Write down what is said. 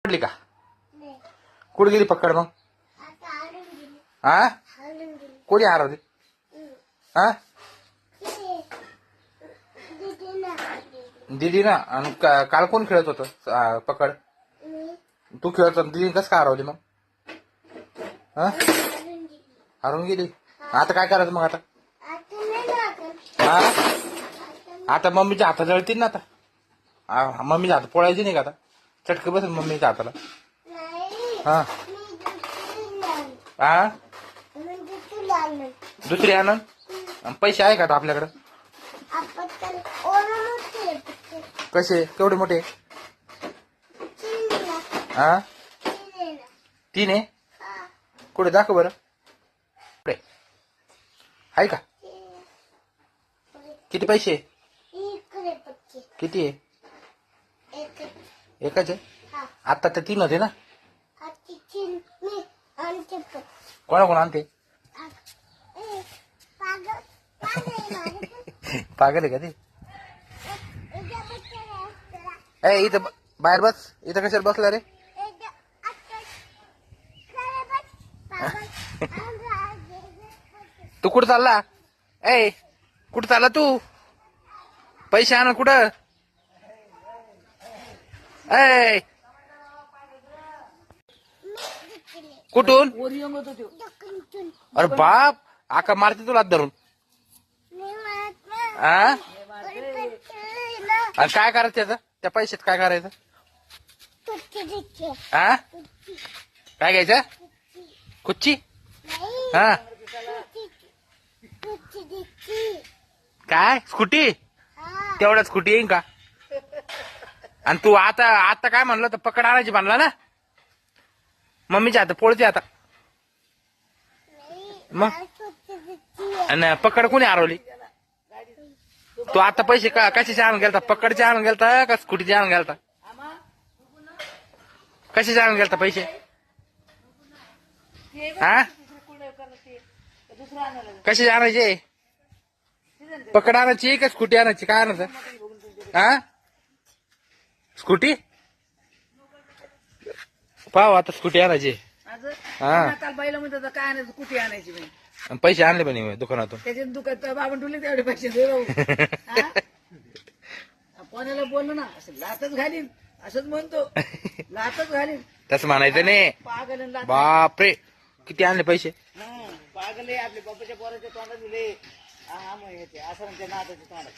पडली का? कुठे गेली पकड मग? हा कोणी हरवली? हा दिदी ना. आणि काल कोण खेळत होत पकड? तू खेळत होता. दिदी कसं काय हरवली मग? हा हरवून गेली. आता काय करायचं मग? आता हा आता मम्मीच्या हातात जळतील ना. आता मम्मीच्या हात पोळायची नाही का? आता चटके बसेल मम्मीच्या हाताला. हा हा दुसरी आनंद पैसे आहे का आता आपल्याकडं? कसे केवढे मोठे? हा 3 आहे. कुठे दाखव बरं. कुठे आहे का? किती पैसे? किती आहे? एकच आहे. आता तर 3 होते ना. कोणा कोण आणते? पागल आहे का ते? ए इथं बाहेर बस. इथं कशाला बसला रे? तू कुठं चालला? ए कुठं चालला तू? पैसे आण कुठं? ए कुठून? अरे बाप आका मारते तुला धरून. हा आणि काय करायचं त्याचं? त्या पैशात काय करायचं? हा काय घ्यायचं? कुच्ची? हा काय स्कूटी? तेवढ्या स्कूटी येईन का? आणि तू आता आता काय म्हणलं तर पकड आणायची म्हणला ना. मम्मीच्या हात पोळते आता. मग आणि पकड कोणी हरवली? तू आता पैसे कशाचे आणून गेलता? पकडचे आणून गेलता का स्कूटीचे आणून गेलता? कशाचे आणून गेलता पैसे? हा कशाचे आणायचे? पकड आणायची का स्कूटी आणायची? काय आणायचं? हा स्कूटी पाहू आता स्कूटी आणायची. काल बाईला म्हणत होता काय आणायचं कुठे आणायची मी पैसे आणले पण दुकानातून. त्याच्यात दुकान बाबा ठेवले तेवढे पैसे दे भाऊ. कोणाला बोललो ना असं लातच घालीन असंच म्हणतो. लातच घालीन तसं म्हणायचं नाही. पागल बापरे किती आणले पैसे? पागल आपल्या बापाच्या पोराच्या तोंडात दिले. हा मग येते असं नाताच्या तोंडात.